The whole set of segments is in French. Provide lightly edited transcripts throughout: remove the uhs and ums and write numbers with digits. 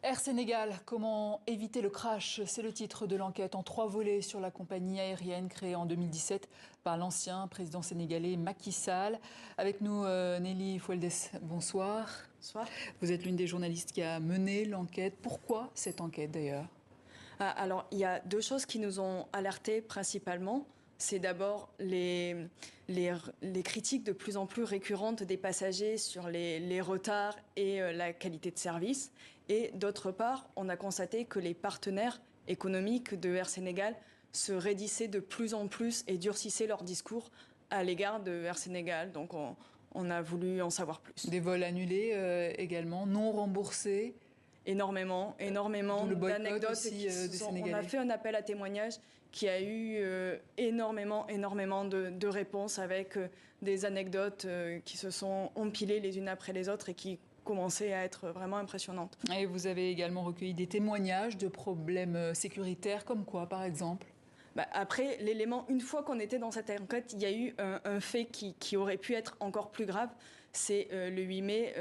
Air Sénégal, comment éviter le crash? C'est le titre de l'enquête en 3 volets sur la compagnie aérienne créée en 2017 par l'ancien président sénégalais Macky Sall. Avec nous, Nelly Foueldès, bonsoir. Bonsoir. Vous êtes l'une des journalistes qui a mené l'enquête. Pourquoi cette enquête d'ailleurs? Alors, il y a deux choses qui nous ont alertés principalement. C'est d'abord les critiques de plus en plus récurrentes des passagers sur les retards et la qualité de service. Et d'autre part, on a constaté que les partenaires économiques de Air Sénégal se raidissaient de plus en plus et durcissaient leur discours à l'égard de Air Sénégal. Donc, on a voulu en savoir plus. Des vols annulés également, non remboursés. Énormément D'où le boycott d'anecdotes. aussi, des Sénégalais. On a fait un appel à témoignages qui a eu énormément de réponses avec des anecdotes qui se sont empilées les unes après les autres et qui commençaient à être vraiment impressionnantes. Et vous avez également recueilli des témoignages de problèmes sécuritaires, comme quoi par exemple? Après, l'élément, une fois qu'on était dans cette enquête, il y a eu un fait qui aurait pu être encore plus grave. C'est le 8 mai,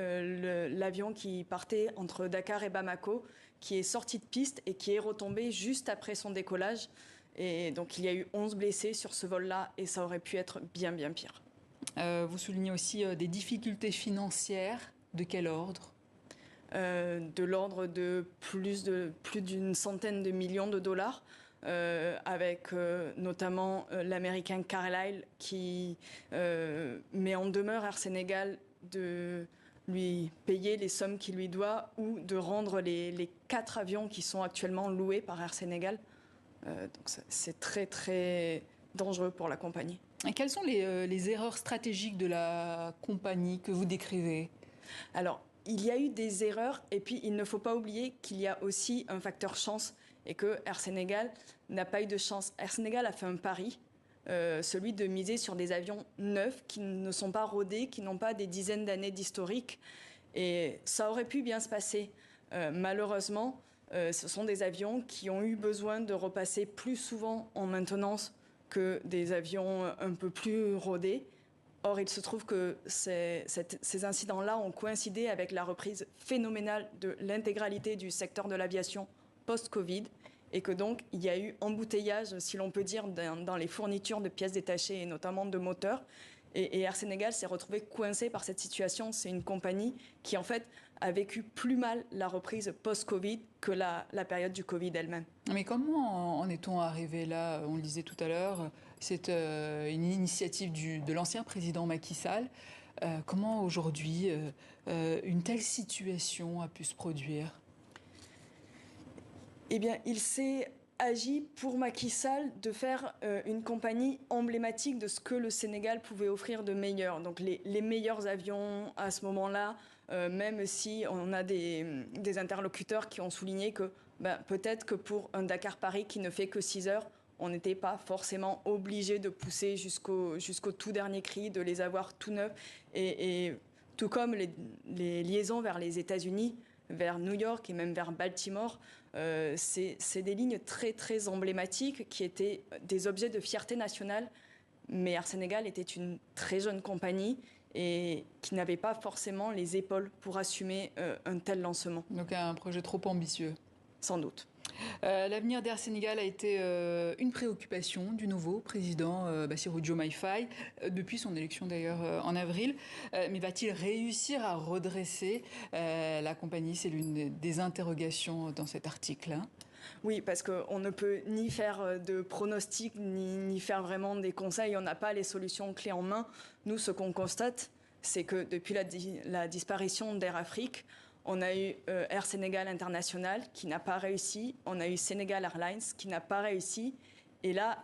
l'avion qui partait entre Dakar et Bamako, qui est sorti de piste et qui est retombé juste après son décollage. Et donc, il y a eu 11 blessés sur ce vol-là et ça aurait pu être bien pire. Vous soulignez aussi des difficultés financières. De quel ordre? De l'ordre de plus d'une centaine de millions de dollars. Avec notamment l'américain Carlyle qui met en demeure Air Sénégal de lui payer les sommes qu'il lui doit ou de rendre les 4 avions qui sont actuellement loués par Air Sénégal. Donc c'est très dangereux pour la compagnie. Et quelles sont les erreurs stratégiques de la compagnie que vous décrivez? Alors, il y a eu des erreurs et puis il ne faut pas oublier qu'il y a aussi un facteur chance et que Air Sénégal n'a pas eu de chance. Air Sénégal a fait un pari, celui de miser sur des avions neufs qui ne sont pas rodés, qui n'ont pas des dizaines d'années d'historique. Et ça aurait pu bien se passer. Malheureusement, ce sont des avions qui ont eu besoin de repasser plus souvent en maintenance que des avions un peu plus rodés. Or, il se trouve que ces incidents-là ont coïncidé avec la reprise phénoménale de l'intégralité du secteur de l'aviation post-Covid et que donc il y a eu embouteillage, si l'on peut dire, dans les fournitures de pièces détachées et notamment de moteurs. Et Air Sénégal s'est retrouvé coincé par cette situation. C'est une compagnie qui, en fait, a vécu plus mal la reprise post-Covid que la période du Covid elle-même. Mais comment en est-on arrivé là? On le disait tout à l'heure, c'est une initiative de l'ancien président Macky Sall. Comment aujourd'hui une telle situation a pu se produire? Eh bien, il s'est agi pour Macky Sall de faire une compagnie emblématique de ce que le Sénégal pouvait offrir de meilleur. Donc les meilleurs avions à ce moment-là, même si on a des interlocuteurs qui ont souligné que peut-être que pour un Dakar-Paris qui ne fait que 6 heures, on n'était pas forcément obligé de pousser jusqu'au tout dernier cri, de les avoir tout neufs. Et tout comme les liaisons vers les États-Unis, vers New York et même vers Baltimore, c'est des lignes très emblématiques qui étaient des objets de fierté nationale. Mais Air Sénégal était une très jeune compagnie et qui n'avait pas forcément les épaules pour assumer un tel lancement. Donc un projet trop ambitieux. Sans doute. L'avenir d'Air Sénégal a été une préoccupation du nouveau président Bassirou Diomaye Faye, depuis son élection d'ailleurs en avril. Mais va-t-il réussir à redresser la compagnie? C'est l'une des interrogations dans cet article. Hein. Oui, parce qu'on ne peut ni faire de pronostics, ni faire vraiment des conseils. On n'a pas les solutions clés en main. Nous, ce qu'on constate, c'est que depuis la disparition d'Air Afrique, on a eu Air Sénégal International qui n'a pas réussi. On a eu Sénégal Airlines qui n'a pas réussi. Et là,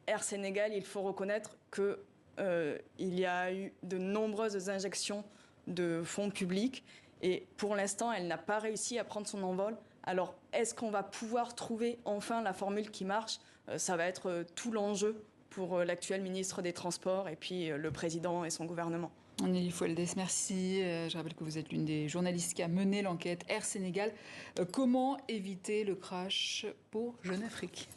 Air Sénégal, il faut reconnaître qu'il y a eu de nombreuses injections de fonds publics. Et pour l'instant, elle n'a pas réussi à prendre son envol. Alors, est-ce qu'on va pouvoir trouver enfin la formule qui marche? Ça va être tout l'enjeu pour l'actuel ministre des Transports et puis le président et son gouvernement. Nelly Foueldès, merci. Je rappelle que vous êtes l'une des journalistes qui a mené l'enquête Air Sénégal. Comment éviter le crash pour Jeune Afrique?